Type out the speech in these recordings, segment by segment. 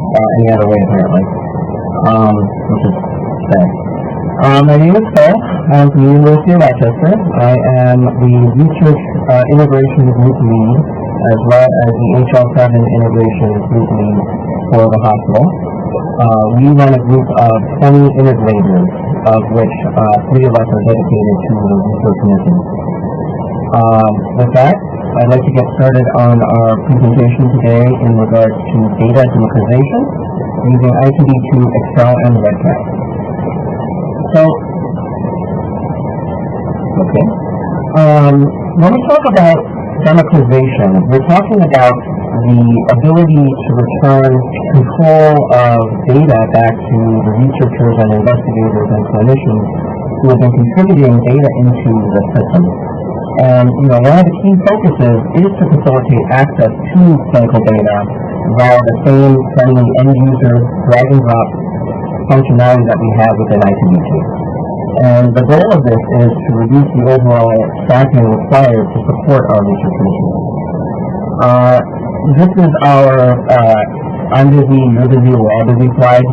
any other way apparently, which is sad. My name is Phil. I'm from the University of Rochester. I am the Research Integration Group Lead, as well as the HR7 Integration Group Lead for the hospital. We run a group of 20 integrators, of which 3 of us are dedicated to the research mission. With that, I'd like to get started on our presentation today in regards to data democratization using i2b2, Excel, and REDCap. So, okay. When we talk about democratization, we're talking about the ability to return control of data back to the researchers and investigators and clinicians who have been contributing data into the system. And one of the key focuses is to facilitate access to clinical data via the same friendly end-user drag-and-drop functionality that we have within i2b2. And the goal of this is to reduce the overall staffing required to support our research mission. This is our I'm busy, you're busy, we're all busy slide.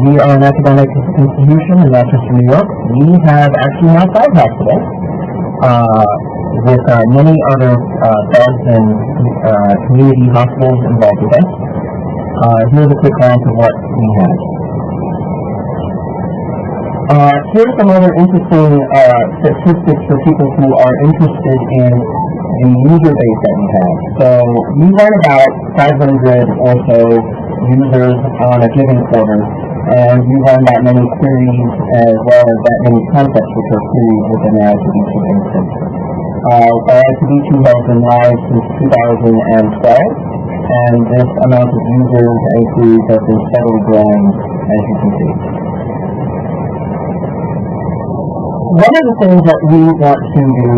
We are an academic institution in Rochester, New York. We have actually now 5 hospitals with many other beds and community hospitals involved with us. Here's a quick glance of what we have. Here's some other interesting statistics for people who are interested in the user base that we have. So we run about 500 or so users on a given quarter, and we run that many queries as well as that many concepts which are queries within the i2b2 instance. Our i2b2 has been live since 2012, and this amount of users and queries has been steadily growing, as you can see. One of the things that we want to do,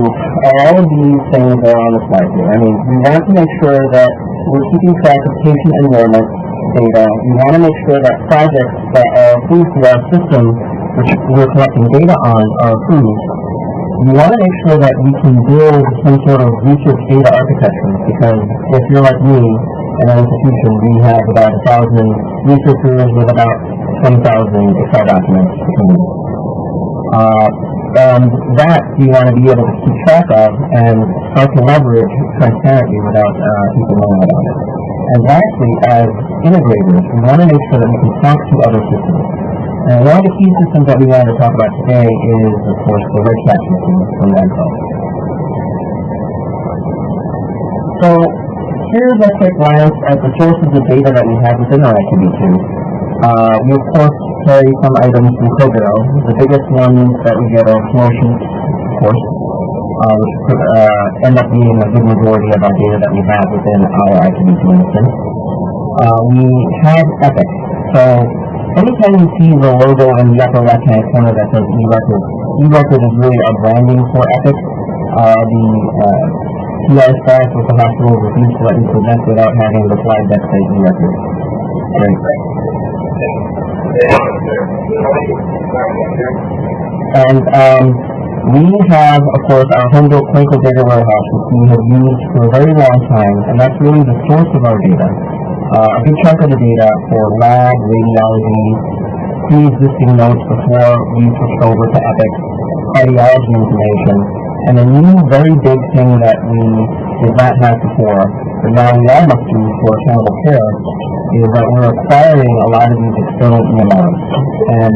all of these things are on the slide here. I mean, we want to make sure that we're keeping track of patient enrollment data. We want to make sure that projects that are approved through our system, which we're collecting data on, are approved. We want to make sure that we can build some sort of research data architecture, because if you're like me, in an institution, we have about 1,000 researchers with about 20,000 Excel documents between them. And that we want to be able to keep track of and start to leverage transparently without people knowing about it. And lastly, as integrators, we want to make sure that we can talk to other systems. And one of the key systems that we wanted to talk about today is, of course, the REDCap system from Denso. So here's a quick glance at the sources of data that we have within our i2b2. We, of course, carry some items from Cogero. The biggest ones that we get are flow sheets, of course, which could end up being a good majority of our data that we have within our i2b2 instance. We have Epic. So anytime you see the logo in the upper left-hand corner that says eRecord, eRecord is really our branding for Epic. The PR staff with the hospital refused to let me present without having the slide that says eRecord. Great. And we have, of course, our home-built clinical data warehouse, which we have used for a very long time, and that's really the source of our data. A big chunk of the data for lab, radiology, pre-existing notes before we switched over to Epic, cardiology information, and a new very big thing that we did not have before, but now we all must do for accountable care, is that we're acquiring a lot of these external EMRs. And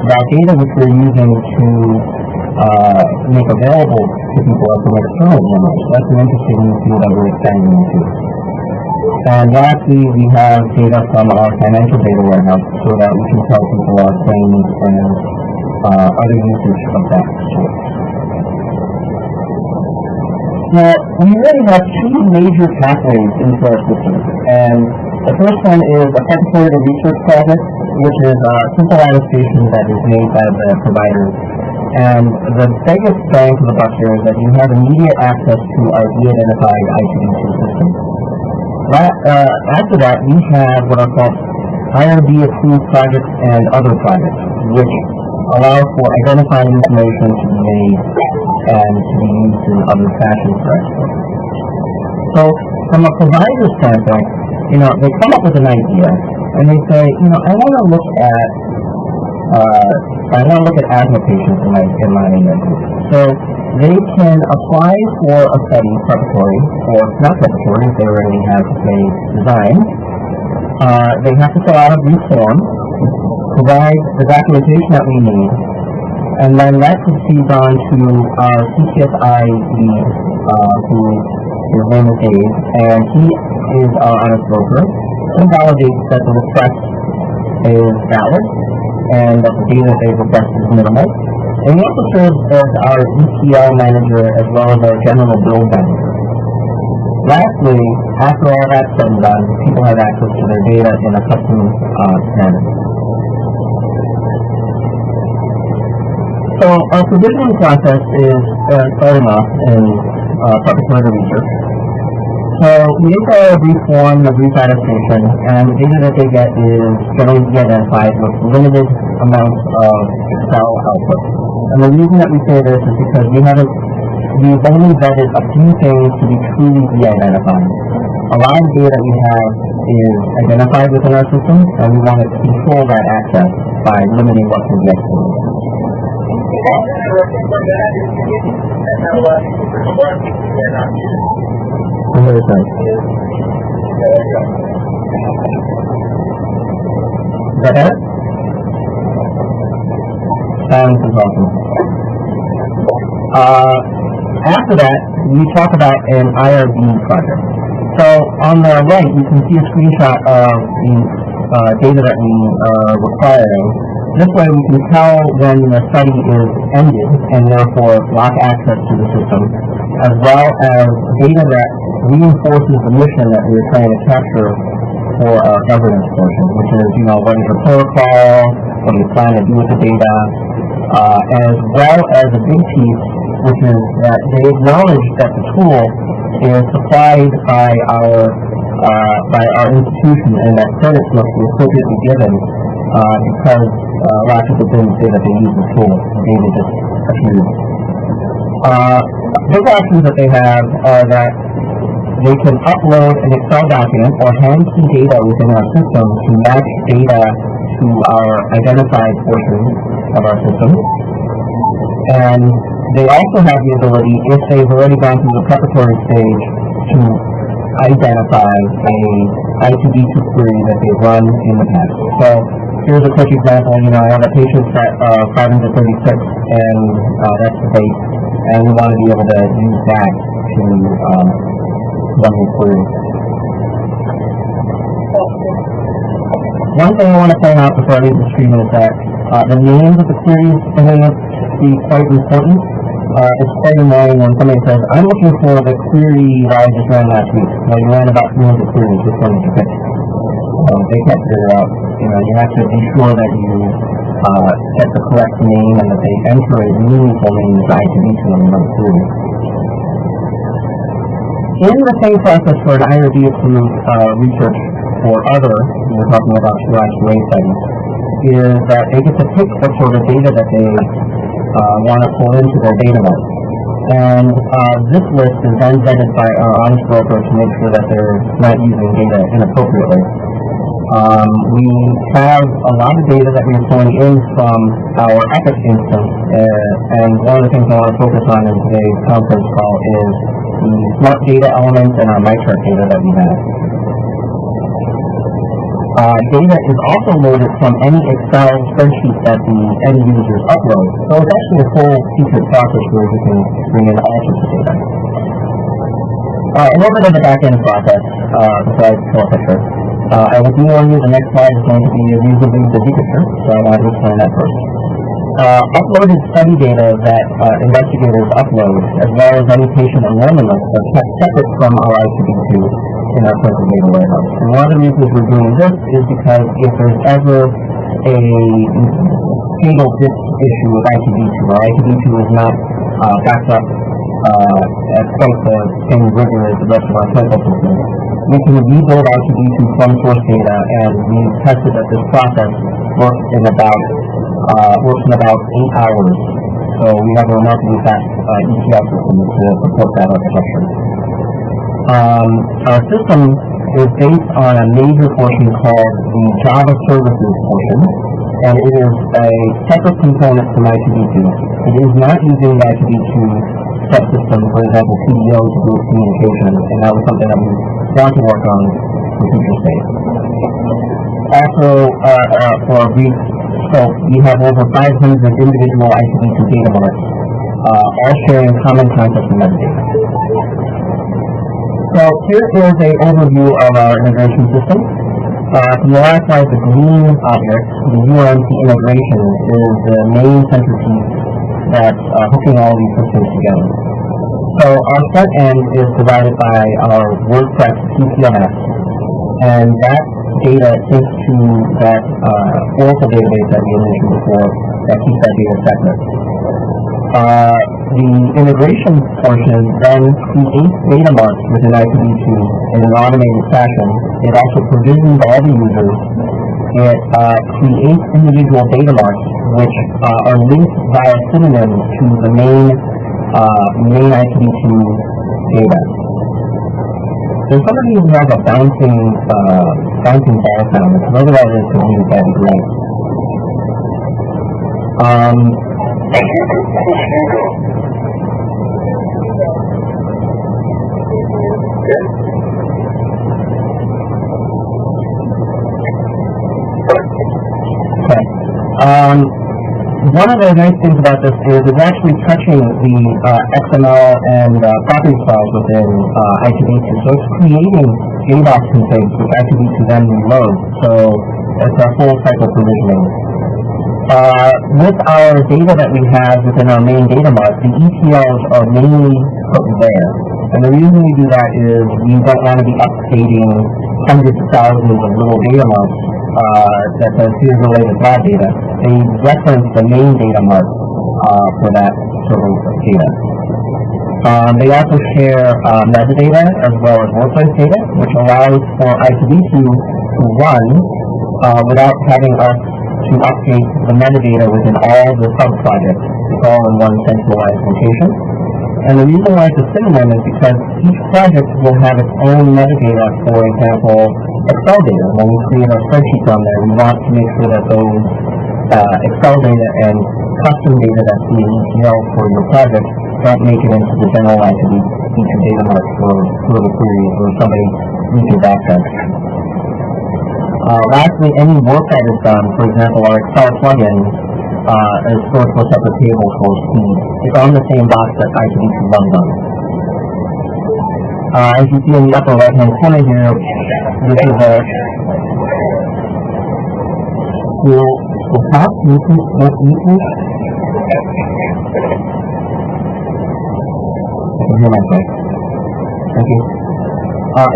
that data which we're using to make available to people are from external EMRs. So that's an interesting new field that we're expanding into. And lastly, we have data from our financial data warehouse so that we can tell people our claims and other usage of that source. Now, we really have 2 major pathways into our system. And the first one is a particular research project, which is a simple attestation that is made by the providers. And the biggest bang for the buck here is that you have immediate access to our de-identified i2b2 system. After that, we have what are called IRB-approved projects and other projects, which allow for identifying information to be made and to be used in other fashions for export. So, from a provider standpoint, they come up with an idea, and they say, you know, I want to look at asthma patients in my group. So they can apply for a study preparatory, or not preparatory if they already have a design. They have to fill out a brief form, provide the documentation that we need, and then that proceeds on to our CTSI lead, his name is Dave, and he is our honest broker, and validates that the request is valid, and that the data they've requested is minimal. And he also serves as our ETL manager as well as our general build manager. Lastly, after all that's said and done, people have access to their data in a custom manner. So our provisioning process is starting off in preparatory research. So we make a brief form, a brief attestation, and the data that they get is generally de-identified with limited amounts of Excel output. And the reason that we say this is because we've only vetted a few things to be truly de-identified. A lot of data we have is identified within our system, and we want to control that access by limiting what can be exported. I'm very sorry. Is that better? Sounds awesome. After that, we talk about an IRB project. So on the right, you can see a screenshot of the data that we are requiring. This way we can tell when the study is ended and therefore lock access to the system, as well as data that reinforces the mission that we are trying to capture for our governance portion, which is, you know, what is your protocol, what do you plan to do with the data, as well as a big piece, which is that they acknowledge that the tool is supplied by our institution and that credits must be appropriately given because lots of the business say that they use the tool. Data just appears. Big options that they have are that they can upload an Excel document or hand key data within our system to match data to our identified portions of our system. And they also have the ability, if they've already gone through the preparatory stage, to identify a i2b2 query that they've run in the past. So here's a quick example. You know, I have a patient at 536, and that's the date, and we want to be able to use that to run the query. One thing I want to point out before I leave the screen is that the names of the queries turn out to be quite important. It's quite annoying when somebody says, I'm looking for the query that I just ran last week. Well, you ran about 300 queries, which one did you pick? They can't figure it out. You know, you have to be sure that you set the correct name and that they enter a meaningful name as i2b2 when you run query. In the same process for an IRB approved research for other, we're talking about QA studies, is that they get to pick what sort of data that they want to pull into their data list. And this list is then vetted by our honest broker to make sure that they're not using data inappropriately. We have a lot of data that we're pulling in from our Epic instance, and one of the things I want to focus on in today's conference call is the smart data elements and our MyChart data that we have. Data is also loaded from any Excel spreadsheet that the end users upload. So it's actually a full secret process where you can bring in all sorts of data. A little bit of the back-end process before I show a picture. I will warn you the next slide is going to be a reasonably busy picture, so I want to explain that first. Uploaded study data that investigators upload, as well as any patient enrollment lists, are kept separate from our i2b2 in our clinical data warehouse. And one of the reasons we're doing this is because if there's ever a single disk issue with i2b2, or i2b2 is not backed up at quite the same rigor as the rest of our clinical systems, we can rebuild i2b2 from source data, and we've tested that this process works in about 8 hours. So we have a remarkably fast ETL system to support that architecture. Our system is based on a major portion called the Java Services portion, and it is a separate component from i2b2. It is not using the i2b2 subsystem, for example, PDO to do communication, and that was something that we want to work on in future state. Also, for a brief scope, we have over 500 individual i2b2 data marts, all sharing common concepts and metadata. So here is an overview of our integration system. From the last slide, the green object, the URMC integration, is the main centerpiece that's hooking all these systems together. So our front end is provided by our WordPress CCLS, and that data syncs to that Oracle database that we had mentioned before that keeps that data separate. The integration portion then creates data marts within i2b2 in an automated fashion. It also provisions all the users. It creates individual data marts which are linked via synonyms to the main i2b2 data. So some of you have a bouncing ball sound. Whatever that is to me, that'd be great. One of the nice things about this is it's actually touching the XML and properties files within i2b2. So it's creating JBoss configs which i2b2 then reloads. So it's a full cycle provisioning. With our data that we have within our main data mart, the ETLs are mainly put there. And the reason we do that is we don't want to be updating hundreds of thousands of little data marts that says here's related bad data. They reference the main data mart for that sort of data. They also share metadata as well as workplace data, which allows for i2b2 to run without having us to update the metadata within all the sub-projects. It's all in one centralized location. And the reason why it's a synonym is because each project will have its own metadata, for example, Excel data. When we create our spreadsheets on there, we want to make sure that those Excel data and custom data that's being ETL for your project don't make it into the general i2b2 data mart for further queries or somebody reaches access. Lastly, any work that is done, for example, our Excel plugin is stored to a separate table for speed. It's on the same box that i2b2 runs on. As you see in the upper right-hand corner here, this is a will stop. You can hear myself. Thank you.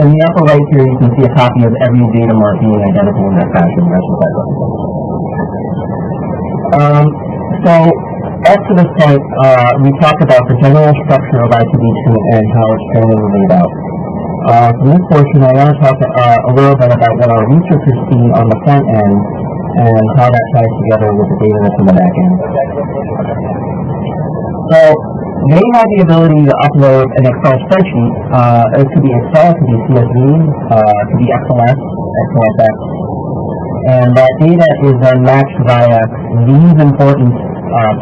In the upper right here, you can see a copy of every data mart being identical in that fashion. That's what that represents. So, up to this point, we talked about the general structure of i2b2 and how it's generally laid out. From this portion, I want to talk a little bit about what our researchers see on the front end and how that ties together with the data that's in the back end. So, they have the ability to upload an Excel spreadsheet. It could be Excel, it could be CSV, it could be XLS, XLSX. And that data is then matched via these important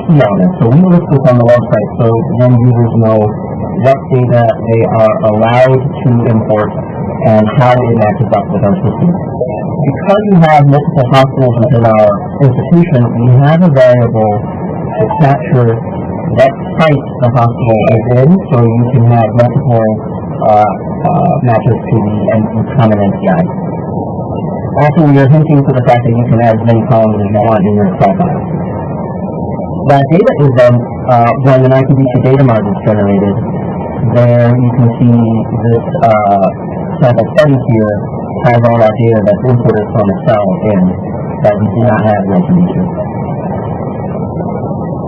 key elements. So we list this on the website so then users know what data they are allowed to import and how it matches up with our system. Because we have multiple hospitals within our institution, we have a variable to capture what site the hospital is in, so you can have multiple matches to the common NCI. Also, we are hinting to the fact that you can add as many columns as you want in your Excel file. That data is then, when an i2b2 data mart is generated, there you can see this sample study here has all our data that's imported from Excel in that we do not have in i2b2.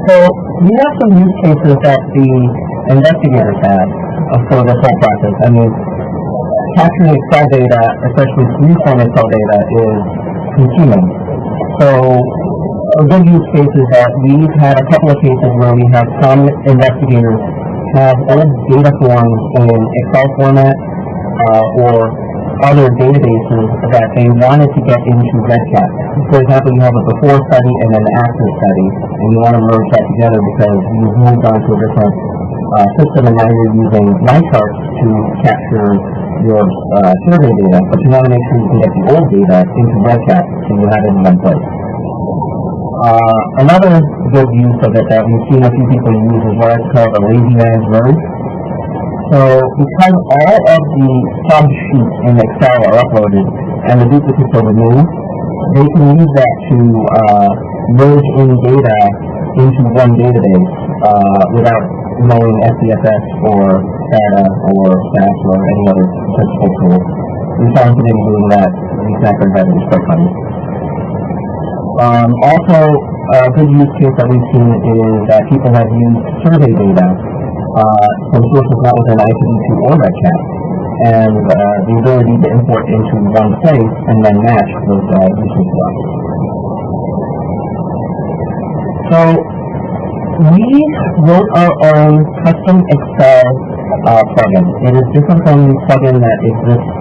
So we have some use cases that the investigators have for this whole process. I mean, capturing Excel data, especially free-form Excel data, is consuming. So a good use case is that we've had a couple of cases where we have some investigators have old data forms in Excel format or other databases that they wanted to get into REDCap. For example, you have a before study and an after study, and you want to merge that together because you've moved on to a different system, and now you're using line charts to capture your survey data, but you want to make sure you can get the old data into REDCap so you have it in one place. Another good use of it that we've seen a few people use is what it's called a lazy man's merge. So because all of the sub-sheets in Excel are uploaded and the duplicates are removed, they can use that to merge in data into one database without knowing SPSS or SATA or SAS or any other statistical tool. We found somebody doing that exactly that is quite funny. Also, a good use case that we've seen is that people have used survey data from sources not within i2b2 or REDCap, and the ability to import into one place and then match was useful to us. So we wrote our own custom Excel plugin. It is different from the plugin that exists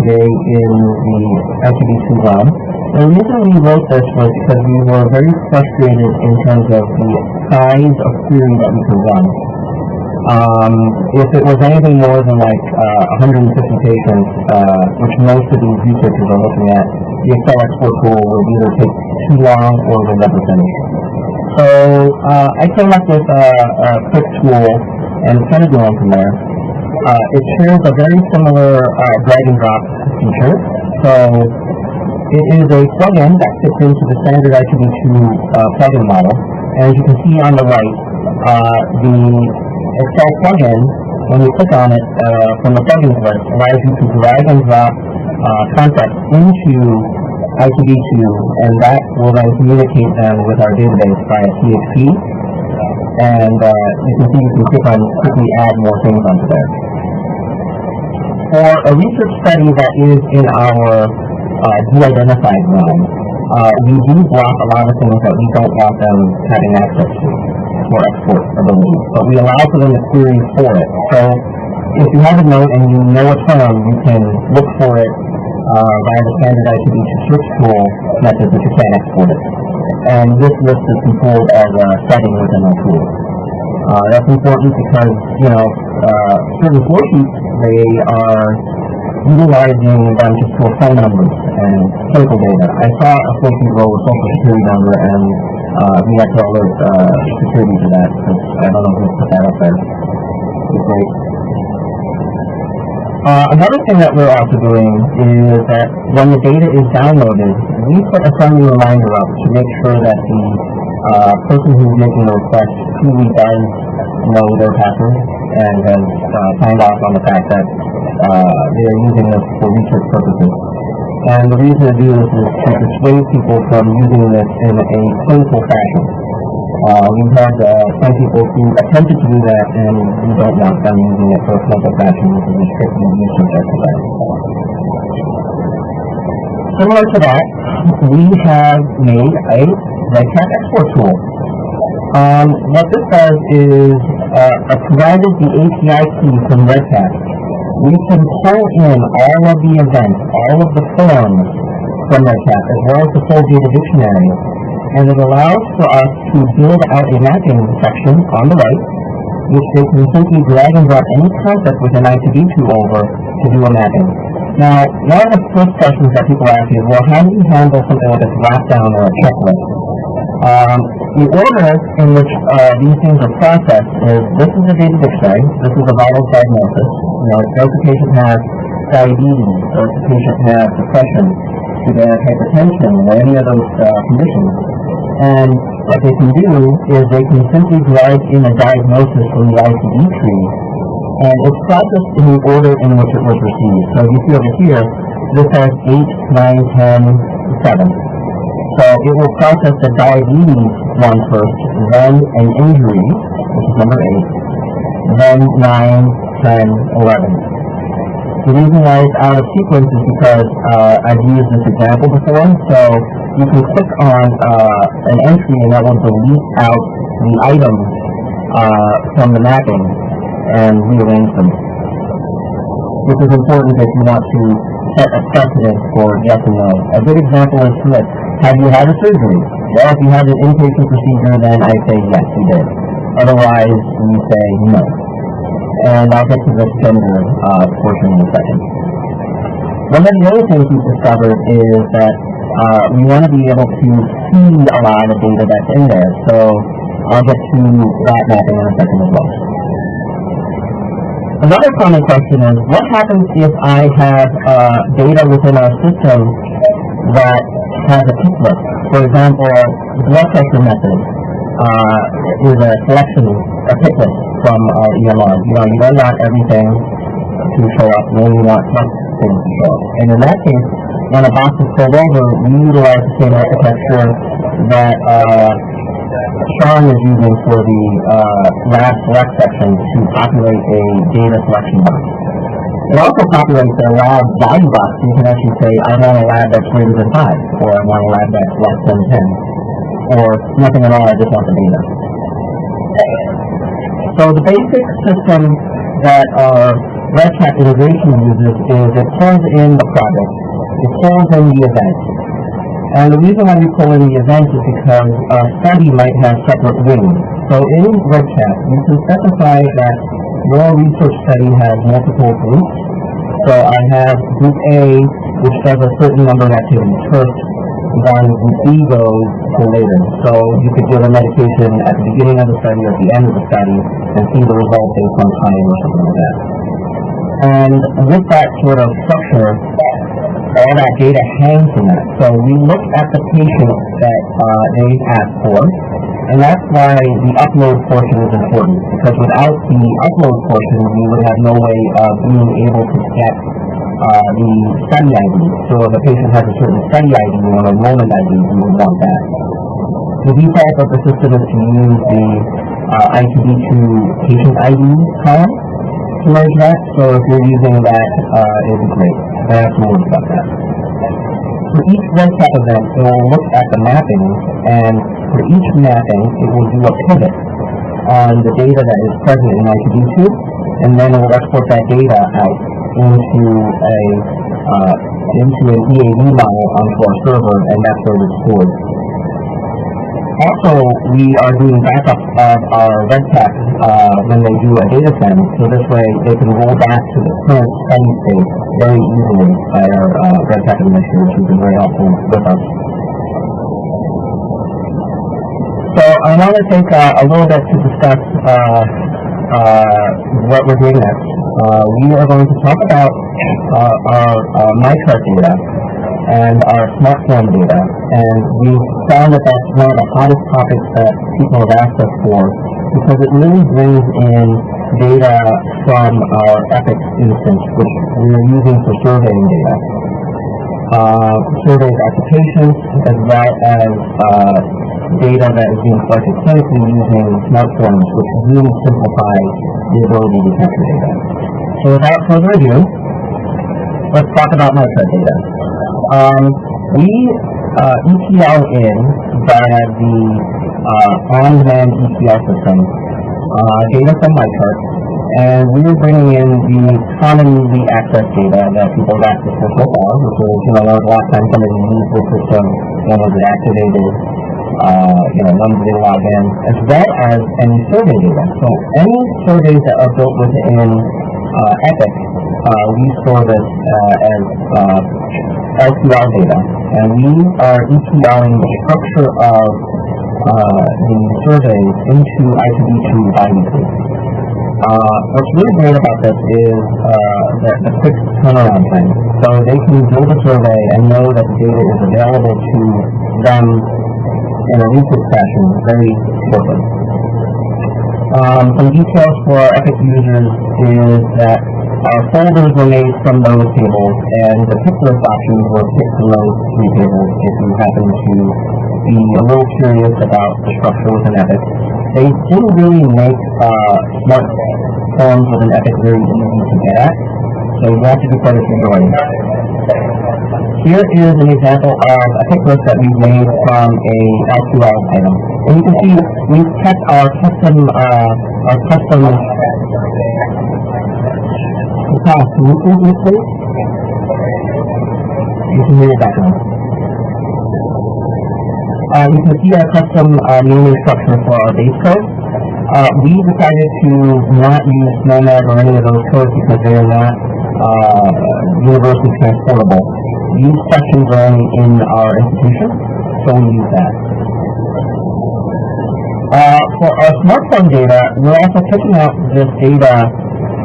today in the i2b2 realm. The reason we wrote this was because we were very frustrated in terms of the size of query that we could run. If it was anything more than like 150 patients, which most of these researchers are looking at, the Excel export tool would either take too long or would never finish. So I came up with a quick tool and kind of going from there. It shares a very similar drag and drop feature. So it is a plugin that fits into the standard i2b2 plugin model. And as you can see on the right, the Excel plugin, when you click on it from the plugins list, allows you to drag and drop concepts into i2b2, and that will then communicate them with our database via PHP. And you can see you can quickly add more things onto there. For a research study that is in our de-identified realm, we do block a lot of things that we don't want them having access to for export ability, but we allow for them to query for it. So if you have a note and you know a term, you can look for it via the standard i2b2 search tool method, but you can't export it. And this list is controlled as a setting within our tool. That's important because, you know, certain flow sheets, they are utilizing them just for phone numbers and clinical data. I saw a flow sheet row with social security number, and we had to alert security to that, because I don't know who put that up there. It's great. Another thing that we're also doing is that when the data is downloaded, we put a friendly reminder up to make sure that the person who's making the request truly does know their password and has signed off on the fact that they are using this for research purposes. And the reason to do this is to dissuade people from using this in a clinical fashion. We've had some people who attempted to do that, and we don't want them using it for a clinical fashion, which is a strictly research exercise. Similar to that, we have made a REDCap export tool. What this does is, provided the API key from REDCap, we can pull in all of the events, all of the forms from REDCap, as well as the full data dictionary, and it allows for us to build out a mapping section on the right, which they can simply drag and drop any concept within i2b2 over to do a mapping. Now, one of the first questions that people ask is, well, how do you handle something like a drop-down or a checklist? The order in which these things are processed is, this is a data dictionary, this is a vital diagnosis. You know, does the patient have diabetes, does the patient have depression, do they have hypertension, or any of those conditions? And what they can do is they can simply drag in a diagnosis from the ICD tree, and it's processed in the order in which it was received. So you see over here, this has 8, 9, 10, 7. So it will process the diabetes one first, then an injury, which is number 8, then 9, 10, 11. The reason why it's out of sequence is because I've used this example before, so you can click on an entry and that will delete out the items from the mapping and rearrange them. which is important if you want to set a precedent for yes and no. A good example is this. Have you had a surgery? Well, if you had an inpatient procedure, then I say yes, you did. Otherwise, we say no. And I'll get to this gender portion in a second. One of the other things we've discovered is that we want to be able to see a lot of the data that's in there. So I'll get to that mapping in a second as well. Another common question is, what happens if I have data within our system that has a tick list? For example, blood pressure method is a selection, a tick list from our EMR. You don't want everything to show up, you only want some things to show up. And in that case, when a box is pulled over, we utilize the same architecture that Sean is using for the lab select section to populate a data selection box. It also populates a lab value box, so you can actually say, I want a lab that's greater than 5, or I want a lab that's less than 10, or nothing at all, I just want the data. So the basic system that our REDCap integration uses is it pulls in the project, it pulls in the event. And the reason why we pull in the event is because a study might have separate wings. So in REDCap, you can specify that your research study has multiple groups. So I have group A, which does a certain number of activities first, then group B goes to later. So you could give a medication at the beginning of the study or at the end of the study and see the result based on time or something like that. And with that sort of structure, all that data hangs in that. So we look at the patient that they asked for, and that's why the upload portion is important, because without the upload portion, we would have no way of being able to get the study ID. So if a patient has a certain study ID or enrollment ID, we would want that. The default of the system is to use the i2b2 patient ID column to merge that, so if you're using that, it would be great. I have some words about that. For each REDCap event, it will look at the mapping, and for each mapping, it will do a pivot on the data that is present in i2b2, and then it will export that data out into an EAD model onto our server, and that's where it's stored. Also, we are doing backup of our REDCap when they do a data send, so this way they can roll back to the current study state very easily by our REDCap administrators who've been very helpful with us. So I want to take a little bit to discuss what we're doing next. We are going to talk about our MyChart data and our smartphone data, and we found that that's one of the hottest topics that people have asked us for, because it really brings in data from our EPIC instance, which we're using for surveying data. Surveys applications, as well as data that is being collected clinically using smartphones, which really simplifies the ability to capture data. So without further ado, let's talk about MyChart data. We ETL in via the on-demand ETL system data from MyChart, and we're bringing in the commonly accessed data that people have access to so far, which is, when was the last time somebody used the system, when was it activated, when did they log in, as well as any survey data. So any surveys that are built within EPIC, we store this as LQL data, and we are ETLing the structure of the surveys into i2b2 bi-weekly. What's really great about this is the quick turnaround time. So they can build a survey and know that the data is available to them in a research fashion very quickly. Some details for our EPIC users is that our folders were made from those tables, and the pick list options were picked from those 3 tables if you happen to be a little curious about the structure within EPIC. They didn't really make smart forms with an EPIC very easy to get at, so you have to do quite a few drawings. Here is an example of a pick list that we've made from a LQL item. And you can see we've kept our custom Can you please mute, please? You can hear your background. You can see our custom naming structure for our base code. We decided to not use Nomad or any of those codes because they are not universally transportable. These sections are only in our institution, so we use that. For our smartphone data, we're also picking out this data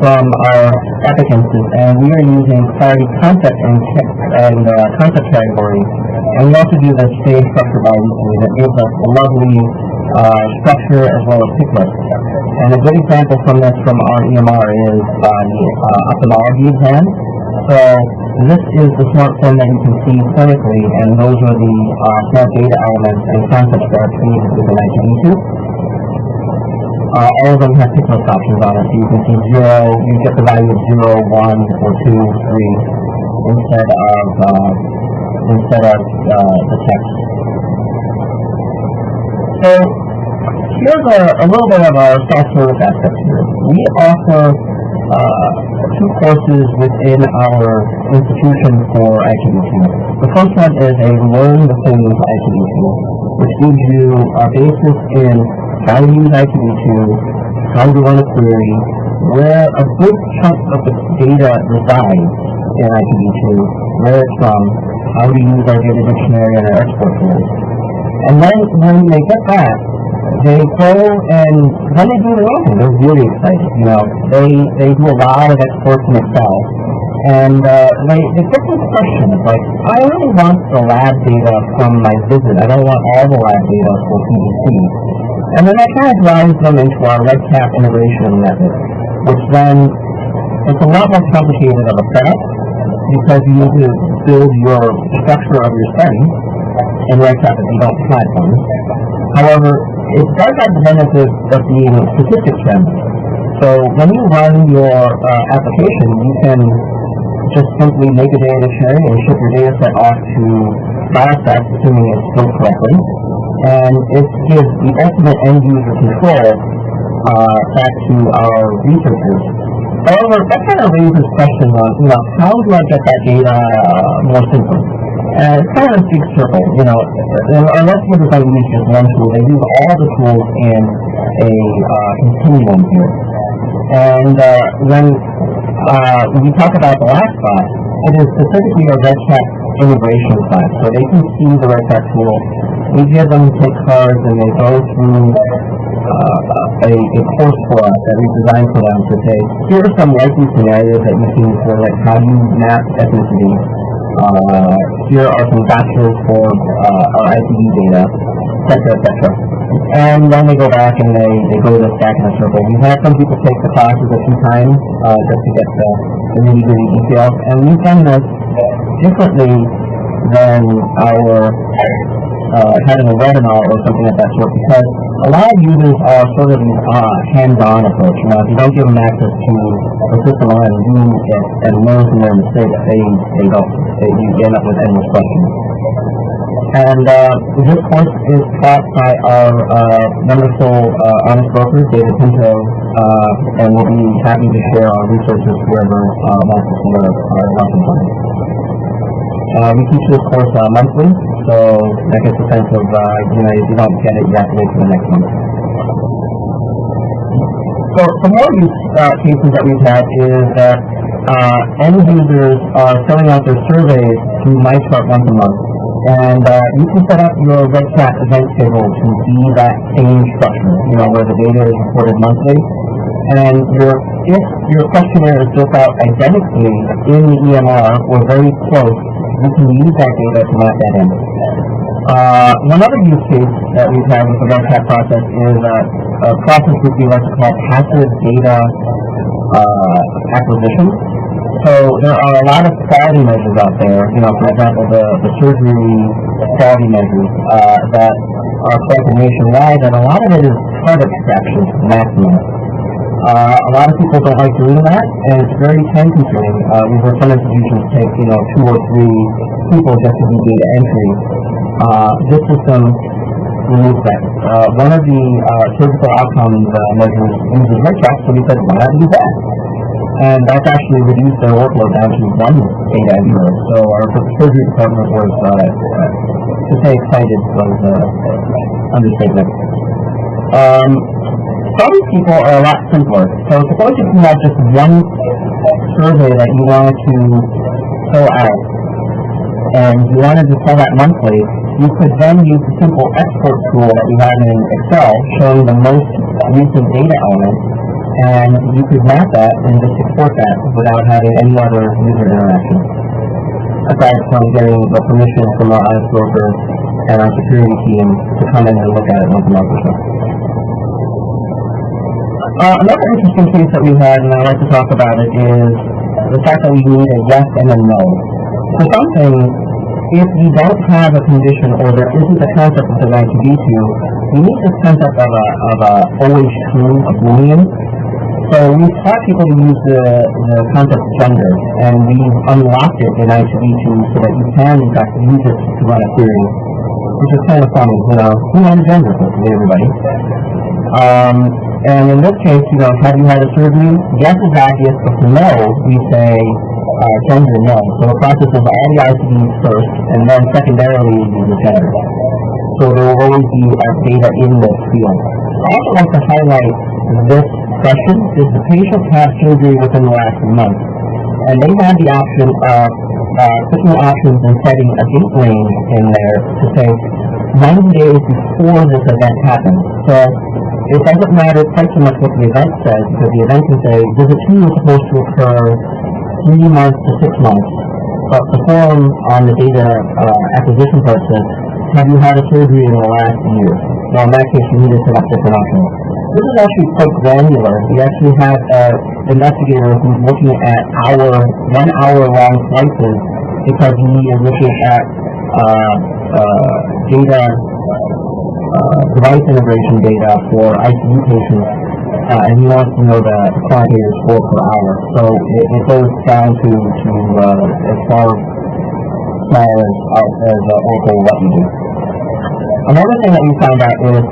from our epic instance, and we are using Clarity concept and concept categories. And we also do the same structure bi-weekly that gives us a lovely structure as well as pick list. And a good example from this from our EMR is the ophthalmology exam. So this is the smartphone that you can see clinically, and those are the smart data elements and concepts that are created within i2b2. All of them have pick list options on it, so you can see 0, you get the value of 0, 1, or 2, 3, instead of the text. So here's a little bit of our self-service aspect here. We offer 2 courses within our institution for i2b2. The first one is a Learn the Things i2b2, which gives you a basis in how to use i2b2, how to run a query, where a good chunk of the data resides in i2b2, where it's from, how to use our data dictionary and our export tools. And then when they get that, they go and then they do their own thing. They're really excited. You know, they do a lot of exports in Excel, and they get these questions like, I only want the lab data from my visit. I don't want all the lab data for PDC. And then that kind of drives them into our REDCap integration method, which then it's a lot more complicated of a setup because you need to build your structure of your study in REDCap if you don't have one. However, it does have the benefit of being statistic trends. So when you run your application, you can just simply make a data dictionary and ship your data set off to Biostats, assuming it's built correctly. And it gives the ultimate end-user control back to our researchers. However, that kind of raises questions on, how do I get that data more simply? And it's kind of a big circle, unless you design use just one tool, they use all the tools in a continuum here. And when we talk about the last class, it is specifically a REDCap integration class. So they can see the REDCap tool. We give them take cards and they go through a course for us that we designed for them to say, here are some likely scenarios that you can for like how do you map ethnicity. Here are some gotchas for our ITD data, etc., etc. And then they go back and they go to stack in a circle. We've had some people take the classes a few times just to get the nitty-gritty details, and we've done this differently than our having a webinar or something of that sort, because a lot of users are sort of hands-on approach. If you don't give them access to the system and do it and learn from their mistakes, you end up with endless questions. And this course is taught by our wonderful honest broker, David Pinto, and we'll be happy to share our resources whoever wants to see our lessons on it. We teach this course monthly, so that gets a sense of, if you don't get it, you have to wait for the next month. So some more use cases that we've had is that end users are filling out their surveys through MyChart once a month. And you can set up your REDCap event schedule to be that same structure, where the data is reported monthly. And if your questionnaire is built out identically in the EMR or very close, you can use that data to map that in. One other use case that we've had with the REDCap process is a process which we like to call passive data acquisition. So there are a lot of quality measures out there, for example, the surgery quality measures that are collected nationwide, and a lot of it is card extraction to the maximum. A lot of people don't like doing that, and it's very time-consuming. We've heard some institutions take, 2 or 3 people just to do data entry. This system removes that. One of the surgical outcomes measures uses REDCap, so we said, why not do that? And that's actually reduced their workload down to one data editor. So our surgery department was, to say excited was understatement. Some people are a lot simpler. So suppose if you had just one survey that you wanted to fill out, and you wanted to fill that monthly, you could then use the simple export tool that we have in Excel, showing the most recent data element, and you could map that and just export that without having any other user interaction, aside from getting the permission from our IS broker and our security team to come in and look at it once a month or so. Another interesting case that we had, and I like to talk about it, is the fact that we need a yes and a no. For something, if you don't have a condition or there isn't a concept of the i2b2, you need this concept of a always true, a Boolean. So we've taught people to use the concept of gender, and we've unlocked it in i2b2 so that you can, in fact, use it to run a query, which is kind of funny, who had a gender for everybody? And in this case, have you had a surgery? Yes is obvious, but for no, we say gender no. So the process is all the ICDs first, and then secondarily use the gender. So there will always be data in this field. I also like to highlight this question: does the patient have surgery within the last month? And they have the option of clicking options and setting a date range in there to say 90 days before this event happens. So it doesn't matter quite so much what the event says, because the event can say visit 2 is supposed to occur 3 months to 6 months, but the form on the data acquisition part says, have you had a surgery in the last year? Well, in that case, you need to set up different options. This is actually quite granular. We actually have an investigator who's looking at 1 hour long slices because he is looking at data, device integration data for ICU patients, and he wants to know the quantitative score per hour. So it goes down to as far as Oracle what you do. Another thing that we found out is,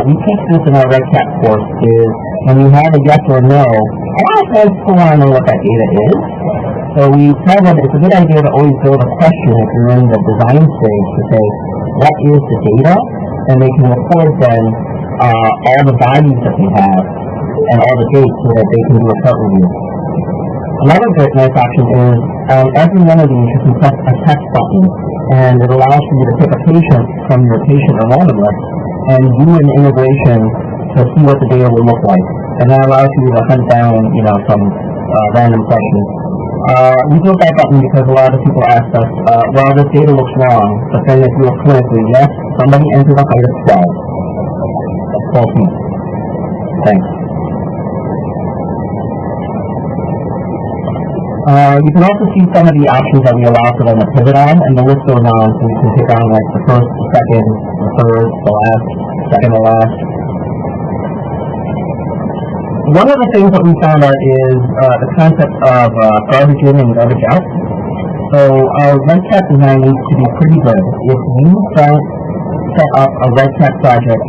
we teach this in our REDCap course, is when you have a yes or no, a lot of times people want to know what that data is. So we tell them it's a good idea to always build a question if you're in the design stage to say, what is the data? And they can record then all the values that they have and all the dates so that they can do a chart review. Another great nice option is on every one of these you can press a text button, and it allows for you to pick a patient from your patient enrollment list and do an integration to see what the data will look like. And that allows you to hunt down, some random questions. We built that button because a lot of people ask us, well, this data looks wrong, but then if you look clinically, yes, somebody entered a height of 12. That's 12 feet. Thanks. You can also see some of the options that we allow for them to pivot on, and the list goes on, so you can pick on like the first, the second, the third, the last, second to last. One of the things that we found out is the concept of garbage in and garbage out. So our REDCap design needs to be pretty good. If you don't set up a REDCap project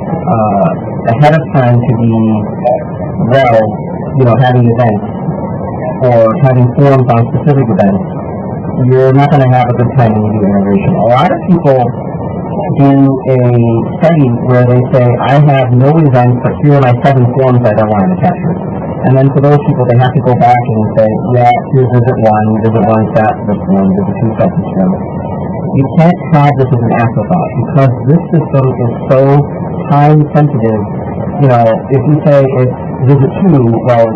ahead of time to be, having events or having forums on specific events, you're not going to have a good time when you do integration. A lot of people do a study where they say, I have no events, but here are my 7 forms I don't want to capture. And then for those people, they have to go back and say, yeah, here's visit 1 stat this one, visit 2 stat this one. You can't have this as an afterthought, because this system is so time sensitive. If you say it's visit 2, well,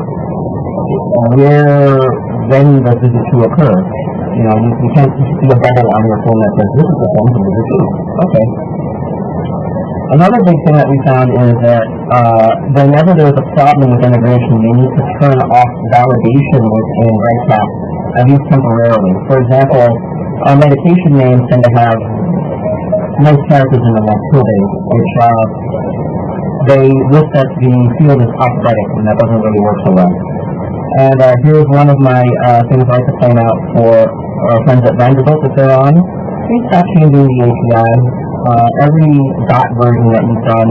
when does visit 2 occur? You can't just see a bubble on your phone that says, this is the form for visit 2. Okay. Another big thing that we found is that whenever there's a problem with integration, you need to turn off validation within REDCap, at least temporarily. For example, our medication names tend to have nice characters in them like tilde, which they list that the field is alphabetic, and that doesn't really work so well. And here's one of my things I like to point out for our friends at Vanderbilt that they're on. Please stop changing the API. Every dot version that you've done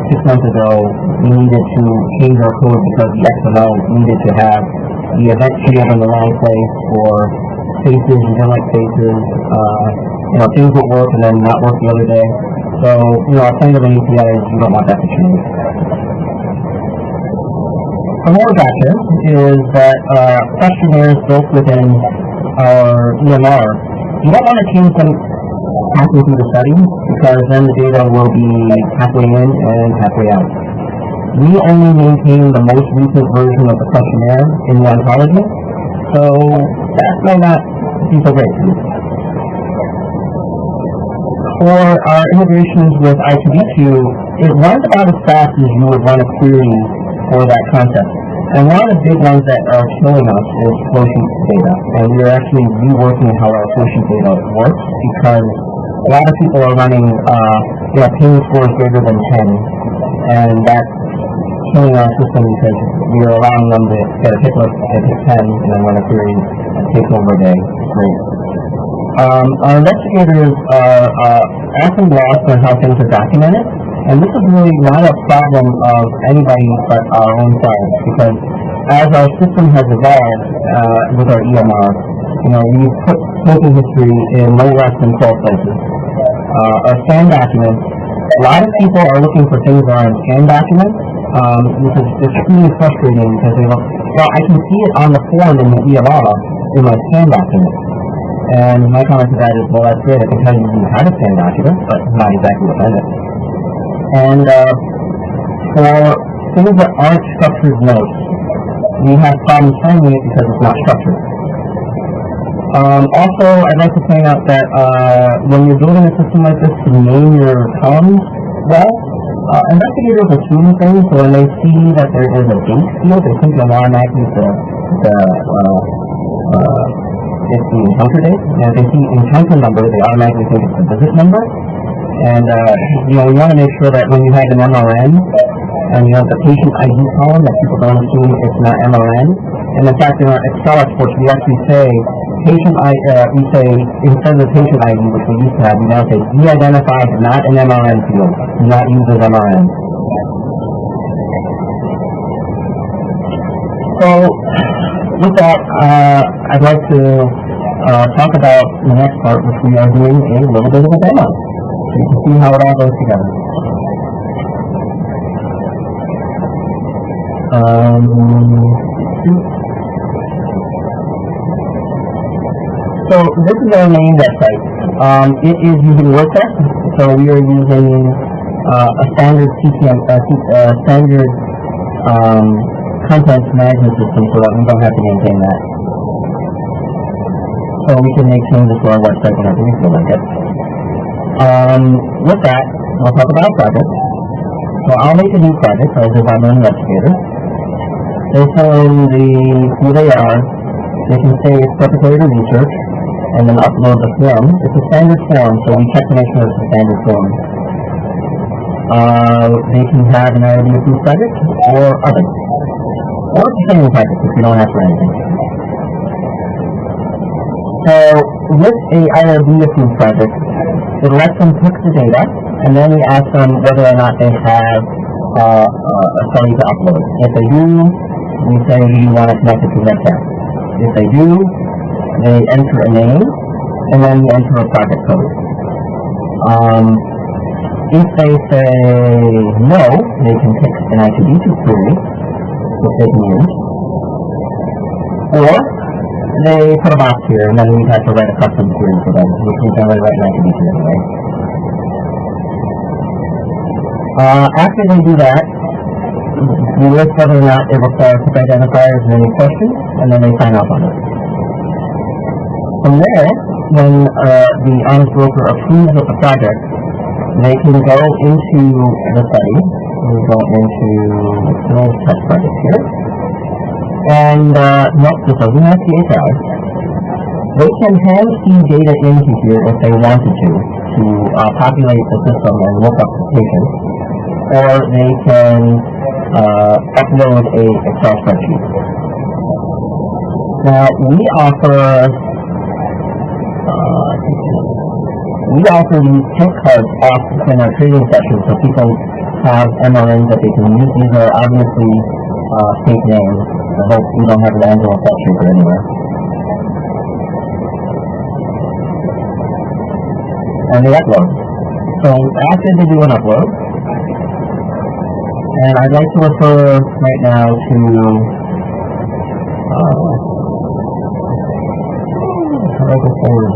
6 months ago, we needed to change our code because the XML needed to have the event field in the wrong place, or faces, you don't like faces, things will work and then not work the other day. So, a point of an API is you don't want that to change. Another factor is that questionnaires built within our EMR, you don't want to change them halfway through the study, because then the data will be halfway in and halfway out. We only maintain the most recent version of the questionnaire in the ontology, so that might not be so great. For our integrations with i2b2, it runs about as fast as you would run a query for that concept. And one of the big ones that are killing us is flowsheet data. And we are actually reworking how our flowsheet data works, because a lot of people are running pain scores greater than 10, and that's killing our system because we are allowing them to get a tick list at 10 and then run a query that takes over a day. Great. Our investigators are often lost on how things are documented, and this is really not a problem of anybody but our own side, because as our system has evolved with our EMR, we've put smoking history in no less than 12 places. Our scan documents, a lot of people are looking for things that are in scan documents, which is extremely frustrating because they go, well, I can see it on the form in the EMR in my scan document. And my comment to that is, well, that's great, I can tell you how to scan documents, but not exactly what's in it. And for things that aren't structured notes, we have problems finding it because it's not structured. Also, I'd like to point out that when you're building a system like this to name your columns well, investigators assume things, so when they see that there is a date field, they think they'll automatically it's the encounter date. And if they see encounter number, they automatically think it's the visit number. And we want to make sure that when you have an MRN and you have the patient ID column, that people don't assume it's not MRN. And in fact, in our Excel exports, we actually say we say instead of the patient ID, which we used to have, we now say de-identified, not an MRN field, do not use as MRN. So with that, I'd like to talk about the next part, which we are doing a little bit of a demo. So you can see how it all goes together. So this is our main website. It is using WordPress, so we are using a standard standard content management system so that we don't have to maintain that. So we can make changes to our website whenever we feel like it. With that, we'll talk about a project. So I'll make a new project as if I'm an investigator. They fill in who they are. They can say it's preparatory to research, and then upload the form. It's a standard form, so we check to make sure it's a standard form. They can have an IRB approved project or other. Or it's a single project if you don't have for anything. So with a IRB approved project, it lets them pick the data, and then we ask them whether or not they have a study to upload. If they do, we say, do you want to connect it to REDCap? If they do, they enter a name, and then we enter a project code. If they say no, they can pick an i2b2 query, which they can use, or they put a box here, and then we have to write a custom query for them, which we generally write in i2b2 anyway. After they do that, we list whether or not it requires hook identifiers and any questions, and then they sign off on it. From there, when the honest broker approves of the project, they can go into the study. We go into the test project here. And, nope, this doesn't have the API. They can hand feed data into here if they wanted to populate the system and look up the patient. Or they can upload a Excel spreadsheet. Now, we offer these tank cards off in our training sessions so people have MRNs that they can use. These are obviously state name. I hope we don't have an Angela Fletcher anywhere. And they upload. So after they do an upload, and I'd like to refer right now to how do I go forward?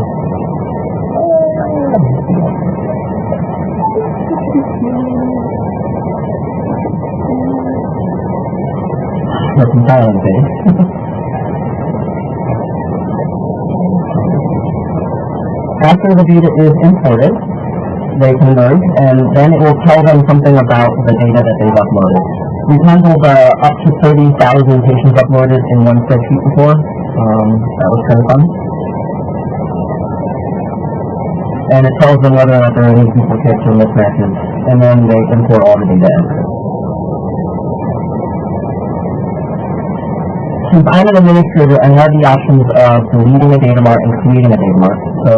The compiling page. After the data is imported, they can merge, and then it will tell them something about the data that they've uploaded. We've handled up to 30,000 patients uploaded in one spreadsheet before. That was kind of fun. And it tells them whether or not there are any duplicates or mismatches, and then they import all the data in. Since I'm an administrator, I have the options of deleting a data mart and creating a data mart. So,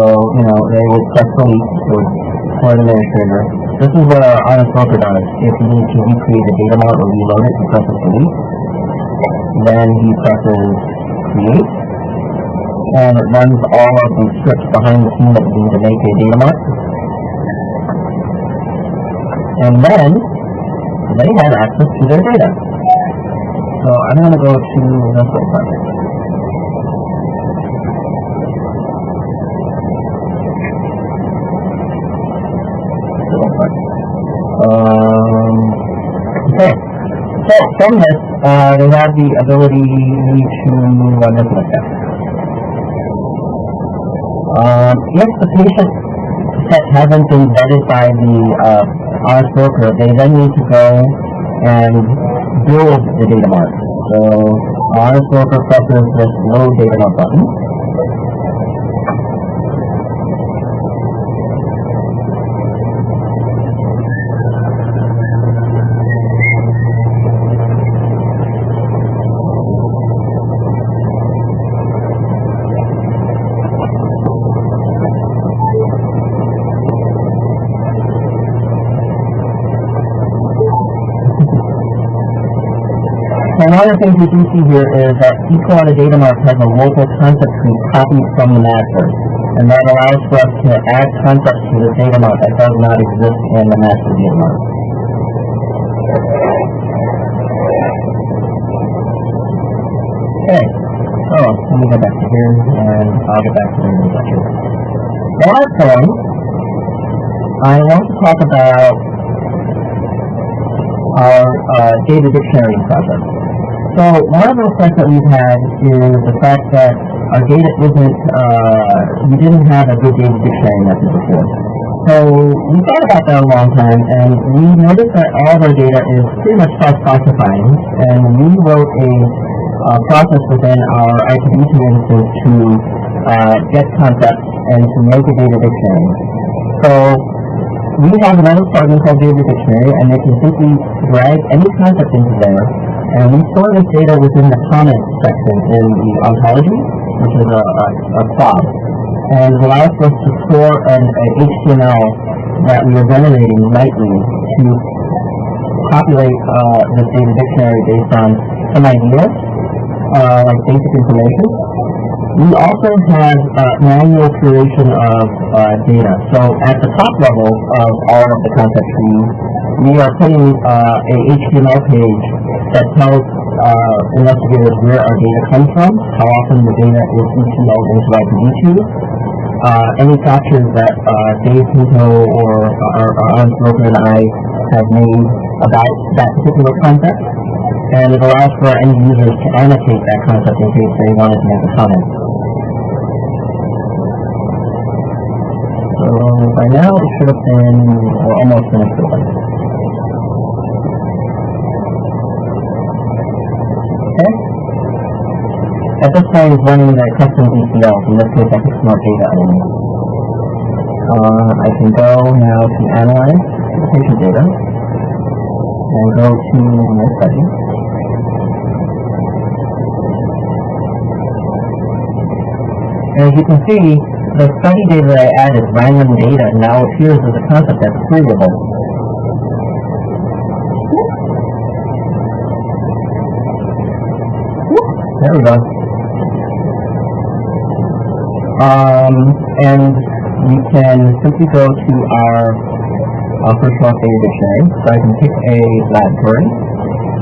they would press delete for an administrator. This is what our honest broker does. If you need to recreate a data mart or reload it, he presses delete. Then he presses create. And it runs all of the scripts behind the scenes that we need to make a data mart. And then they have access to their data. So I'm going to go to this whole project. Okay. So from this, they have the ability to run this like that. If the patient set hasn't been vetted by the honest broker, they then need to go and build the data mart. So honest broker presses this load data mart button. And one of the things we do see here is that each one of the data marts has a local concept tree copied from the master. And that allows for us to add concepts to the data mart that does not exist in the master data mart. Okay, so let me go back to here and I'll get back to the introduction. Last point, I want to talk about our data dictionary project. So one of the requests that we've had is the fact that our data isn't, we didn't have a good data dictionary method before. So we thought about that a long time, and we noticed that all of our data is pretty much self-classifying, and we wrote a process within our i2b2 instance to get concepts and to make a data dictionary. So we have another plugin called Data Dictionary, and they can simply drag any concept into there, and we store this data within the comments section in the ontology, which is a clause, and it allows us to store an HTML that we are generating nightly to populate this data dictionary based on some ideas, like basic information. We also have manual curation of data. So at the top level of all of the concept trees, we are putting a HTML page that tells investigators where our data comes from, how often the data is ETL'd into i2b2, any captures that Dave Pinto or our honest broker and I have made about that particular concept, and it allows for our end users to annotate that concept in case they wanted to make a comment. So by now it should have been, or almost finished building. Okay. At this point it's running the custom ETLs. In this case I can smart data element. I can go now to analyze the patient data and go to my study. As you can see, the study data that I added, random data, now appears as a concept that's queryable. There we go. And we can simply go to our first data dictionary. So I can pick a laboratory.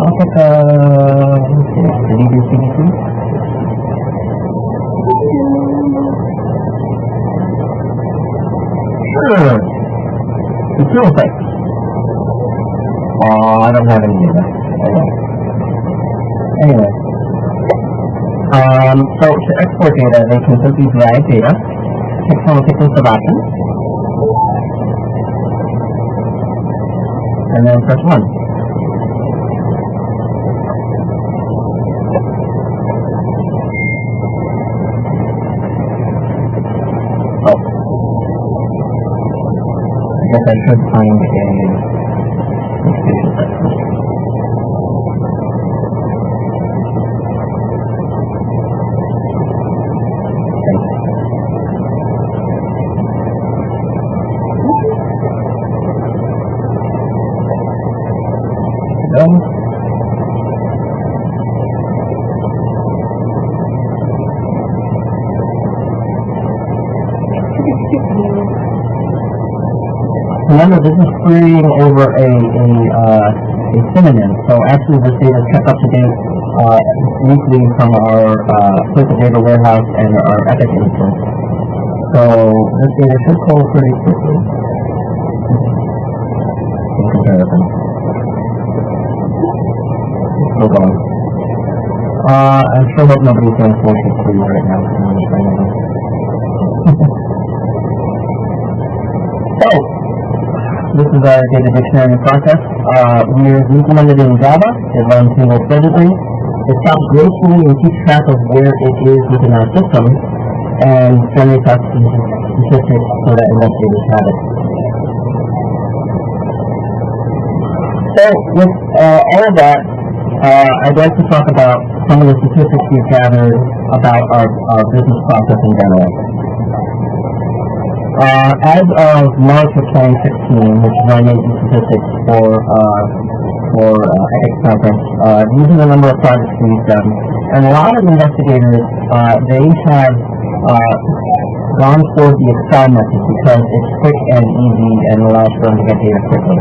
I'll pick did you do CDC? Sure. Material types. I don't have any data. Anyway. So to export data, they can simply drag data, pick from a list of options, and then press 1. Oh. I guess I should find a location set first. Remember, this is querying over a synonym, so actually this data is kept up to date weekly from our Clinical Data Warehouse and our Epic instance. So this data should pull pretty quickly in comparison. Still going. I sure hope nobody's going to force it through right now. So, this is our data dictionary process. We're implemented in Java. It runs single-threadedly. It stops gracefully and keeps track of where it is within our system and generates out statistics so that investigators have it. So with all of that, I'd like to talk about some of the statistics we've gathered about our business process in general. As of March of 2016, which is our main statistics for ethics conference, these are the number of projects we've done. And a lot of investigators, they have gone for the Excel method because it's quick and easy and allows for them to get data quickly.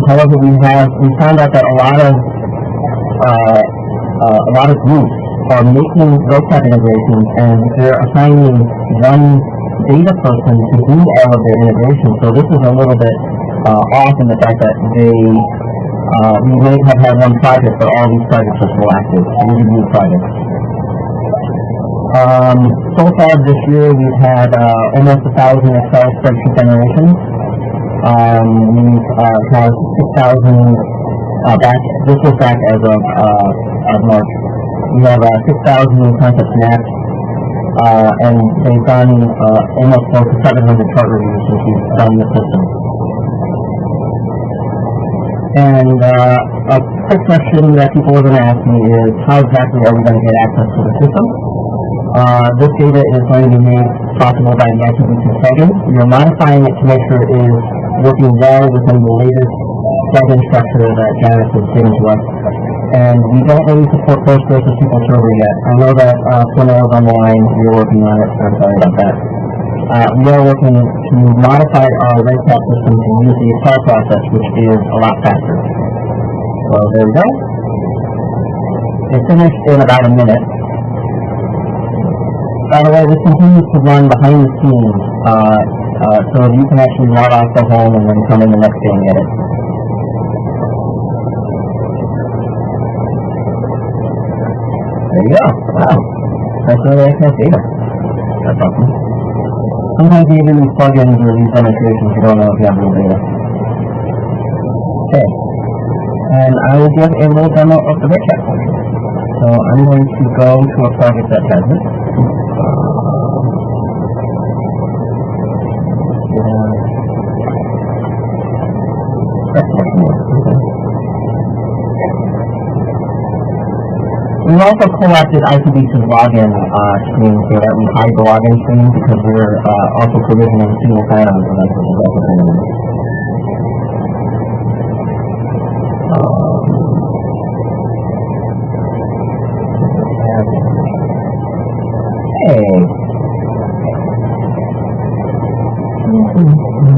However, we found out that a lot of groups are making REDCap integrations and they're assigning one data person to do all of their integration. So this is a little bit off in the fact that we may have had one project, but all these projects are still active, review projects. So far this year, we've had almost 1,000 Excel spreadsheet generations. We've had 6,000 this was back as of March. We have 6,000 new concepts mapped. And they've done almost close to 700 chart reviews since we've done the system. And a quick question that people are going to ask me is, how exactly are we going to get access to the system? This data is going to be made possible by the i2b2 plugin. We are modifying it to make sure it is working well within the latest plugin structure that Janice has given to us. And we don't really support Postgres or SQL Server yet. I know that Cornell is on the line. We're working on it. I'm sorry about that. We are working to modify our REDCap system to use the Excel process, which is a lot faster. So there we go. It's finished in about a minute. By the way, this continues to run behind the scenes, so you can actually log off the home and then come in the next day and get it. There you go. Wow. That's really excellent data. That's awesome. Sometimes even these plugins or these demonstrations, you don't know if you have real data. Okay. And I will give a little demo of the REDCap function. So I'm going to go to a project that has it. We also co-opted i2b2's login screen so that we hide the login screen because we're also provisioning single sign-on for that, which is also kind of nice. Hi.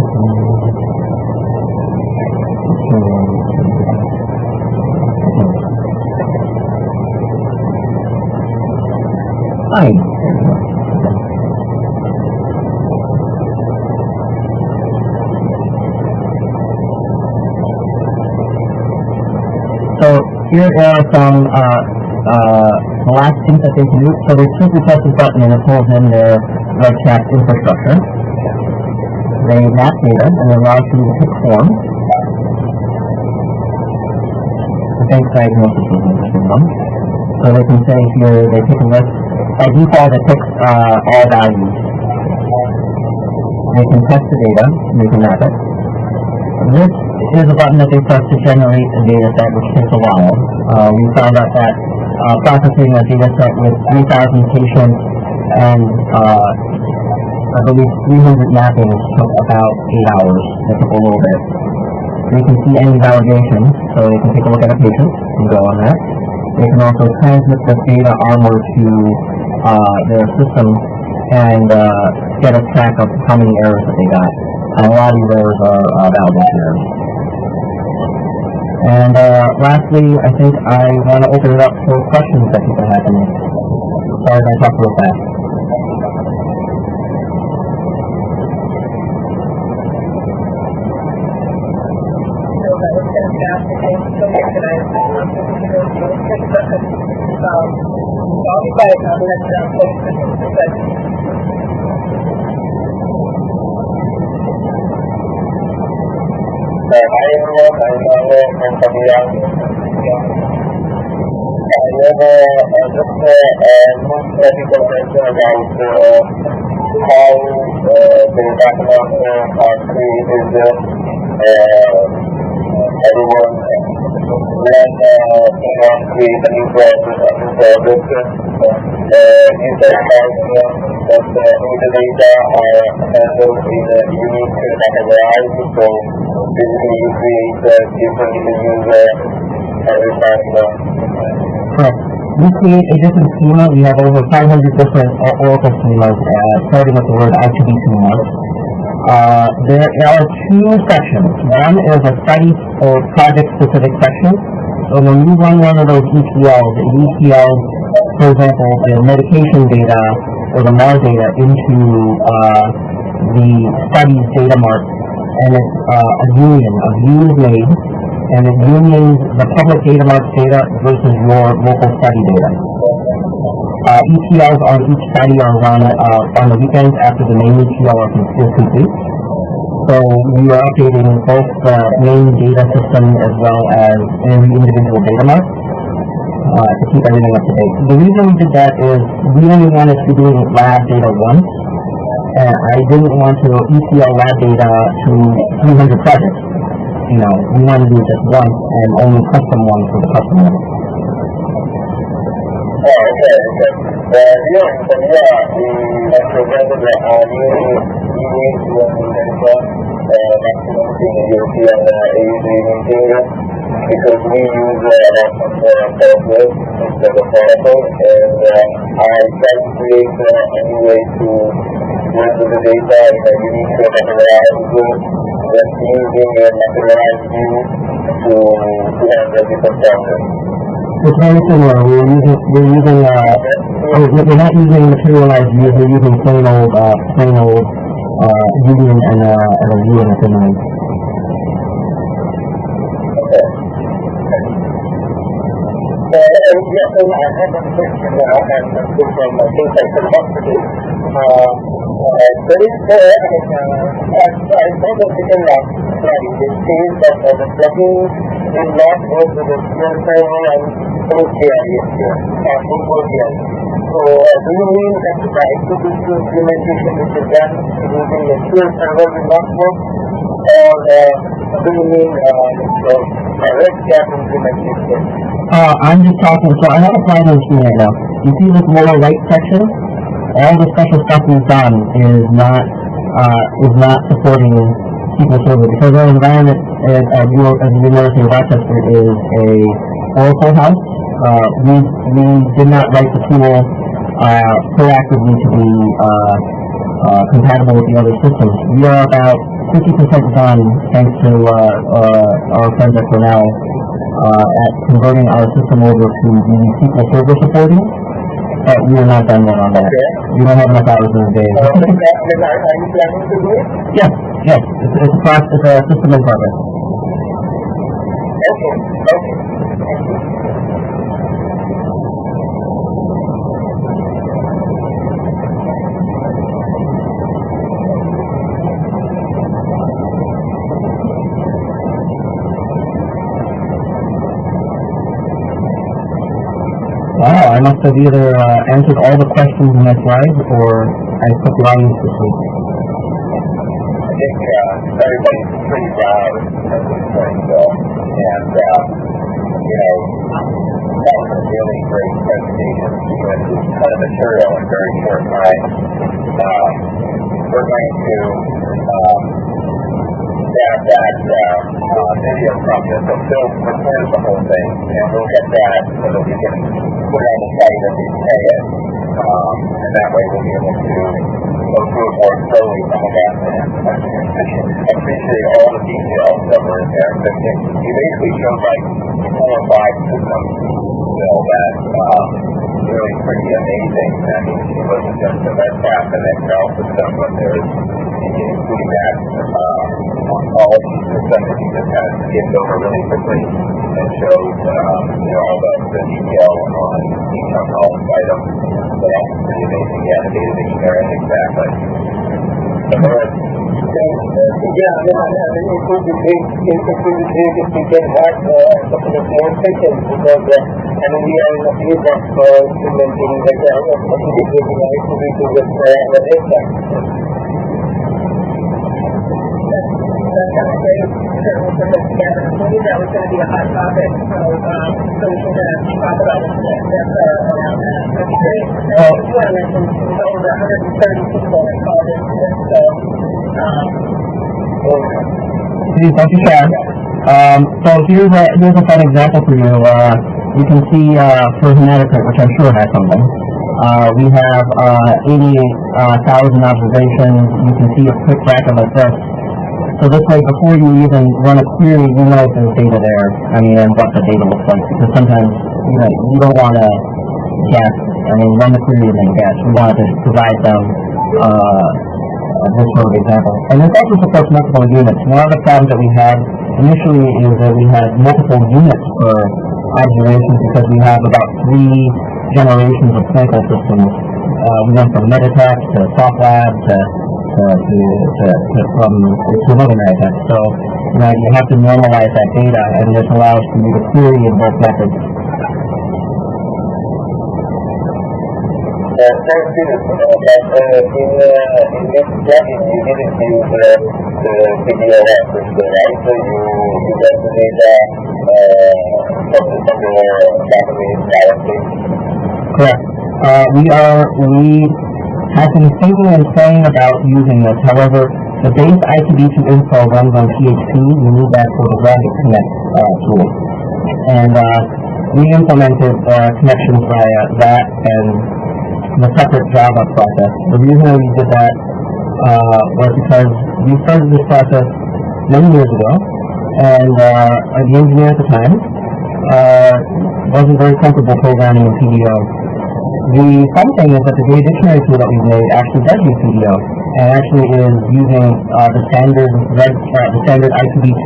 So here are some the last things that they can do. So they simply press this button and it pulls in their REDCap infrastructure. They map data and they allow you to pick form. The bank diagnosis is an interesting one. So they can say here they pick a list. By default it picks all values. They can test the data and they can map it. This is a button that they press to generate a data set, which takes a while. We found out that processing a data set with 3,000 patients and I believe 300 mappings took about 8 hours. It took a little bit. They can see any validation, so they can take a look at a patient and go on that. They can also transmit this data armor to their system and get a track of how many errors that they got. And a lot of these errors are validation errors. And lastly, I think I want to open it up for questions that people have for me. Sorry if I talk real fast. Everyone when create a new process that the data are handled in a unique categorized, so basically you create different images every time. Correct. We create a different schema. We have over 500 different Oracle schemas, starting with the word i2b2. There are two sections. One is a study or project-specific section. So when you run one of those ETLs, it ETLs, for example, the medication data or the MAR data into the study's data mart, and it's a union. A view is made, and it unions the public data mart data versus your local study data. ETLs on each study are run on the weekends after the main ETL is complete. So we are updating both the main data system as well as every individual data mart to keep everything up to date. The reason we did that is we only wanted to be doing lab data once, and I didn't want to ETL lab data to 300 projects. You know, we wanted to do it just once and only custom one for the customer. Oh, okay. Here in Korea, we presented maximum in European meeting because we use a lot of software instead of Oracle, and I tried to create a new way to render the data in a unique materialized view, just using a materialized view to handle different problems. It's very similar. We're not using materialized views. We're using plain old union and a view in a similar. I have a question now, and from I think I forgot to do. There is I saw the second last slide. It says that the plugin will not work with the SQL server and OCI, OCI. So do you mean that the i2b2 implementation which is done using the SQL server will not work, or do you mean the REDCap implementation? I'm just talking, so I have a slide on the screen right now. You see this lower right section? All the special stuff we've done is not supporting SQL Server because our environment at the University of Rochester is a Oracle house. We did not write the tool proactively to be compatible with the other systems. We are about 50% done thanks to our friends at Cornell at converting our system over to the SQL Server supporting. We are not done yet on that. Okay. We don't have enough hours in the day. Are you planning to do it? Yes. It's a system in progress. Okay. Wow, I must have either answered all the questions in my slides or I took lines this week. I think everybody's pretty proud at this point, and that was a really great presentation. You went through a ton of material in a very short time. We're going to have that video from this, so Phil records the whole thing, and we'll get that so that we can put it on the site and replay it, and that way we'll be able to go through it more slowly some of that. I appreciate all the details that were in there. You basically showed like 4 or 5 systems, Phil, that really pretty amazing. I mean, it wasn't just the REDCap and Excel system, but there's including that all of these systems that you just kind of skimmed over really quickly and showed all the detail on each of all the items. So that's pretty amazing. Yeah, the data dictionary, exactly. So yeah, it would be great if we can have a couple of more sessions because we are in a phase of implementing integrating i2b2 with the REDCap. That sounds great. Certainly put this together. We knew that was going to be a hot topic, so we can talk about it around that. That's great. I just want to mention there's over 130 people that called in to this, so Thank you, Sharon. So here's a fun example for you. You can see for Connecticut, which I'm sure has something. We have 88,000 observations. You can see a quick bracket like this. So this way, before you even run a query, you know if there's data there. I mean, and what the data looks like. Because sometimes, you don't want to guess. I mean, run the query and then guess. We wanted to provide them this sort of example. And this also supports multiple units. One of the problems that we had initially is that we had multiple units per observation because we have about 3 generations of clinical systems. We went from Meditech to SoftLab to another Meditech. So you have to normalize that data, and this allows for you to query in both methods. Thank you. In this study, you didn't use the video reference, right? So you got the data from the database directly. Correct. We have been thinking and playing about using this. However, the base i2b2 info runs on PHP. You need that for the Graphic Connect tool. And we implemented connections via that and the separate Java process. The reason that we did that was because we started this process many years ago, and the engineer at the time wasn't very comfortable programming in PDO. The fun thing is that the data dictionary tool that we've made actually does use PDO, and actually is using the standard i2b2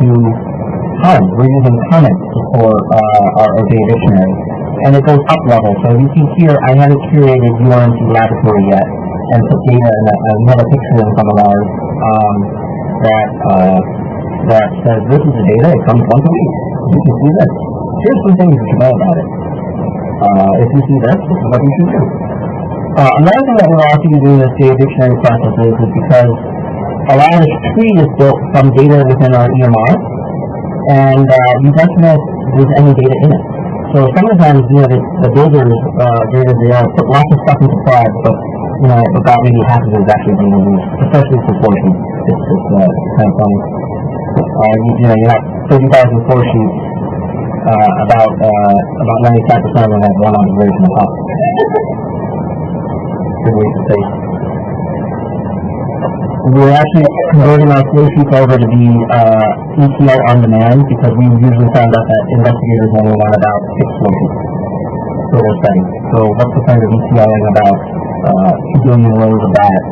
comments. We're using comments for our data dictionary. And it goes up level. So you see here, I haven't curated URMC laboratory yet and put data in that. We have a picture in some of ours that says this is the data. It comes once a week. You can see this. Here's some things you should know about it. If you see this is what you should do. Another thing that we're also using this data dictionary process is because a lot of this tree is built from data within our EMR, and you don't know if there's any data in it. So sometimes, the builders, they put lots of stuff into prod, but, about maybe half of it is actually being used, especially for flow sheets. It's kind of funny. You have 30,000 flow sheets, about 95% of them have one observation of top. Good way to say. we're actually converting our flow sheets over to be ETL on demand because we usually found out that investigators only want about 6 flow sheets for their study. So what's the point of ETLing about 2 billion rows of that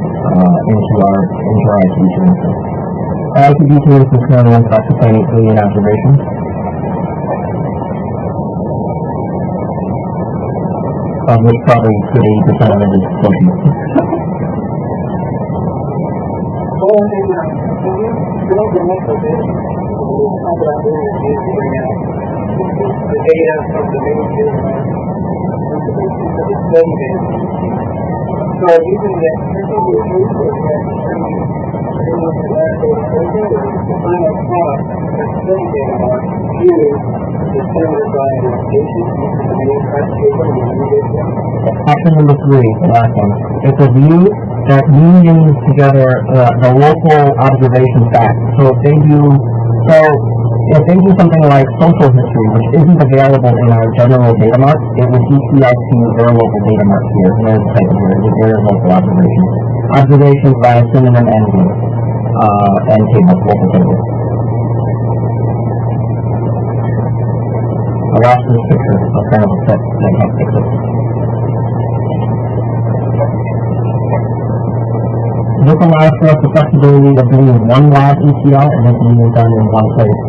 into our I2b2 instance? I2b2 instance currently runs about 2.8 billion observations. Of which probably 80% of it is flow sheets. The data from the images, so using that option number 3, the last one. It's a view that unions together the local observation facts. So if they do something like social history, which isn't available in our general data mart, it would ETL to their local data mart here. There's the type of here, their local observations. Observations via synonym and group, and tables, local tables. I watched this picture, so kind of upset that I can't fix it. This allows for us the flexibility of doing one lab ETL and then being done in one place.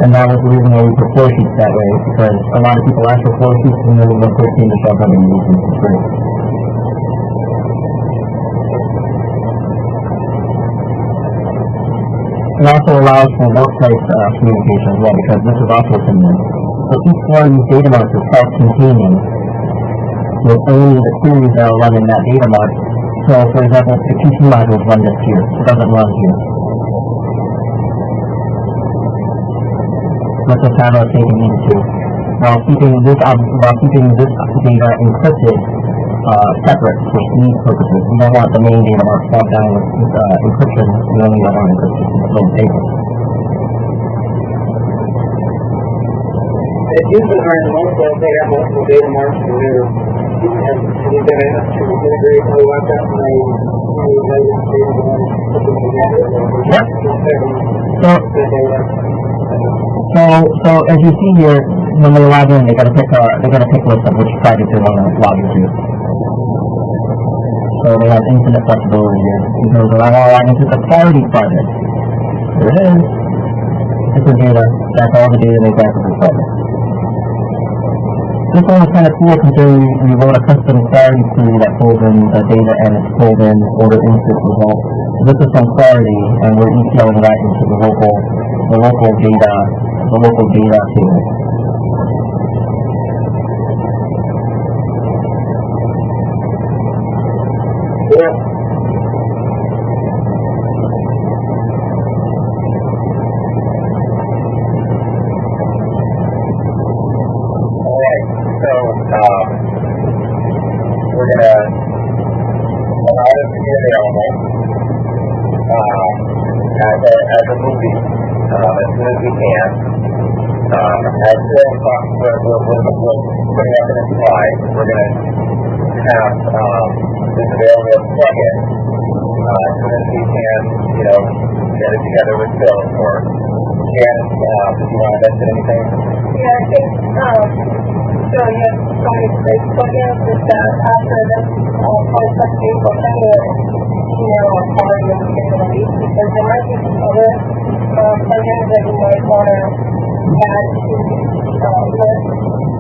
And that was the reason why we put flow sheets that way, because a lot of people ask for flow sheets and then when they came to shove them in using it's great. It also allows for workplace communication as well, because this is also similar. So each one of these data marts is self-containing with only the queries that are run in that data mart. So, for example, the QT modules run just here. It doesn't run here. Let's just have us take an E2. While keeping this data encrypted separate for speed purposes. We don't want the main data mart swapped down with encryption. We only want encryption in those tables. If users are in multiple, they have multiple data marts to do, and you're going to have to integrate all of that and Yep. So as you see here, when they log in, they got to pick list of which project they want to log into. So they have infinite flexibility here. In terms of I want to log into the clarity project. There it is. This is data. That's all the data they got for this project. This one is kind of cool considering we wrote a custom clarity query that pulls in the data and it's pulled in order instance results. This is from clarity and we're ETLing that into the local data table. Yeah. We're going to allow this to be available as a movie as soon as we can. As we're putting up in a slide, we're going to have this available as plug-in as soon as we can, get it together with Phil or Janice. Did you want to mention anything? Yeah, I think so yes, somebody's great plugins is that after this probably such people kind of following the capabilities because there might be some other plugins that you might want to add to list.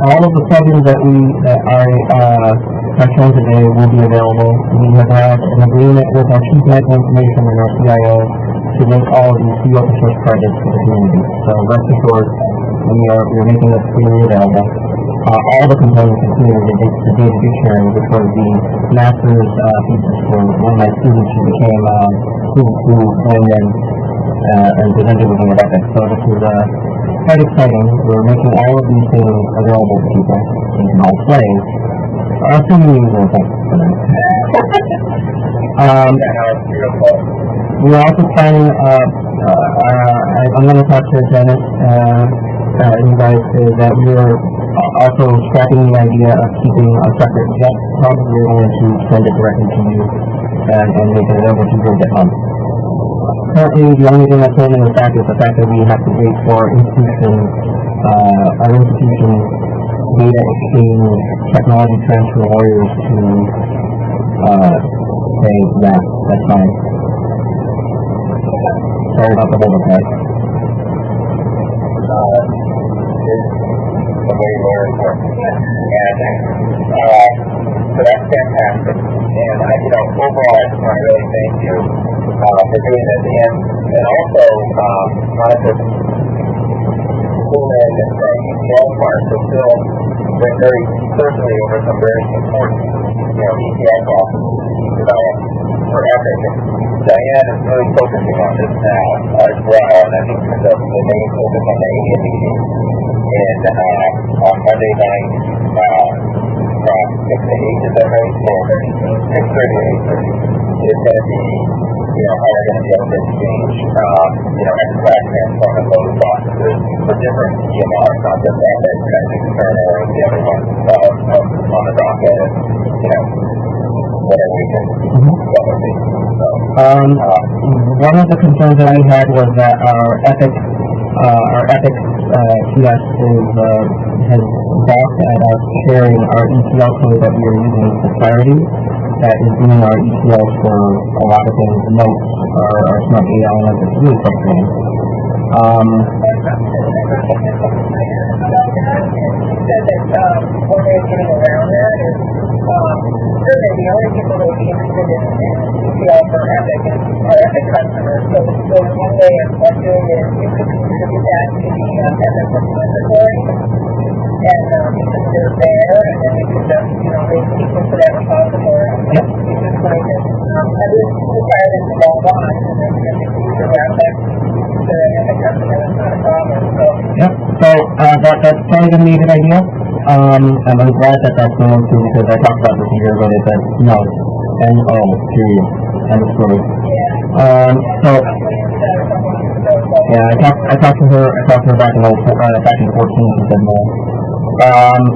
All of the plugins that are shown today will be available. We have had an agreement with our Chief Medical Information and our CIO to link all of these free open source projects to the community. So rest assured, we're making this freely available. All the components included the data dictionary, which was the master's thesis for one of my students who became who went in and presented with me about this. So this is quite exciting. We're making all of these things available to people so you can all play. Assuming you use them for them. We're also planning, I'm going to talk to Janice and you guys, is that we're also scrapping the idea of keeping a separate jet hub. We're going to send it directly to you and make it available to your GitHub. currently, the only thing that's holding us back is the fact that we have to wait for our institution data exchange technology transfer lawyers to say, yeah, that's fine. Sorry about the hold up, guys. The way lawyers work. And so that's fantastic. And overall, I just want to really thank you for doing this. And also, not just Coolman and Walmart, but still went very personally over some very important, ETL problems developed for Epic. And Diane is really focusing on this now as well. And I think the main focus on the AIM meeting on Monday night from 6 to 8, is that right? 6:30 to 8:30 is going to be, how we're going to be able to exchange, extract, transform, and load processes for different EMRs, not just Epic, but I think Cerner and the other ones on the docket, and, whatever we can see. So, one of the concerns that we had was that our Epic TS has balked at us sharing our ETL code that we are using for Clarity, that is doing our ETLs for a lot of things, notes, our smart data elements. It's really frustrating. One way of getting around that is really the only people that would be interested in ETL for Epic are Epic customers. So one way of doing it is you could contribute that to the Epic repository, and because they're there, and then you can just, make people to that repository. Yep. You just like it. I just decided to log on, and then you can use the Epic to Epic customer. That's not a problem. So. Yep. So that's probably going to be a good idea. And I'm glad that that's going through because I talked about this a year ago. They said no, N-O, period, end of story. So yeah, I talked to her back in 14. She said no.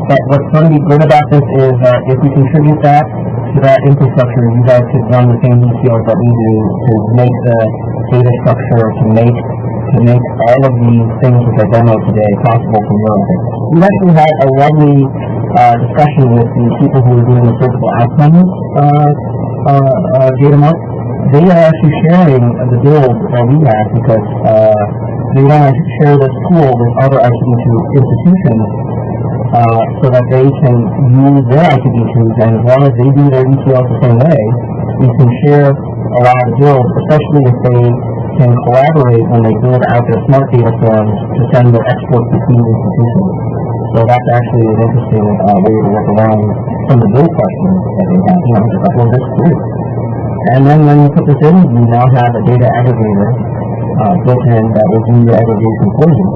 But what's going to be good about this is that if we contribute that to that infrastructure, you guys could run the same ETLs that we do to make the data structure, to make all of these things which I demoed today possible from your end. We actually had a lovely discussion with the people who are doing the surgical outcomes data mark. They are actually sharing the build that we have because they want to share this tool with other ICD2 institutions so that they can use their ICD2s, and as long as they do their ETLs the same way, we can share a lot of the build, especially if they can collaborate when they build out their smart data forms to send their exports between institutions. So that's actually an interesting way to work around some of the build questions that they have. Just upload this through. And then when you put this in, you now have a data aggregator built in that will do your aggregation for you.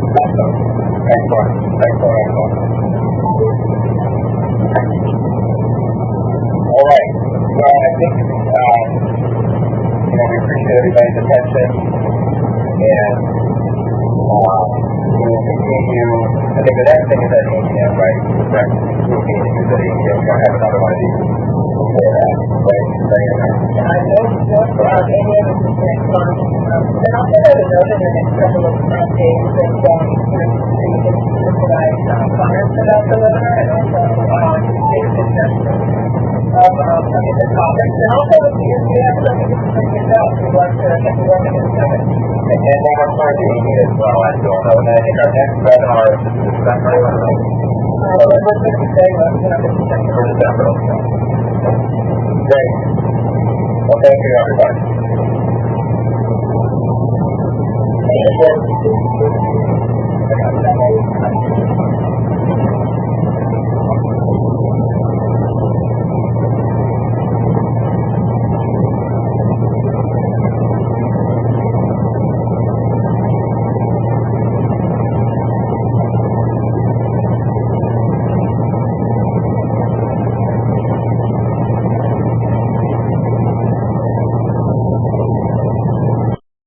Excellent. All right. Well, I think, we appreciate everybody's attention, and we will continue. I think the next thing is at ATM, right? Correct. We'll continue at ATM. We're going to have another one of these before that, right? I know ATM is the next one. And also I would note in the next couple of days that you can provide comments about the webinar and also take suggestions of the topics. And also if you have something to bring yourself, you'd like to get the work in the summit. And then we'll refer to Amy as well, I don't know. And I think our next webinar is December, right? Let's just say, December. For December. Great. Well, thank you, everybody.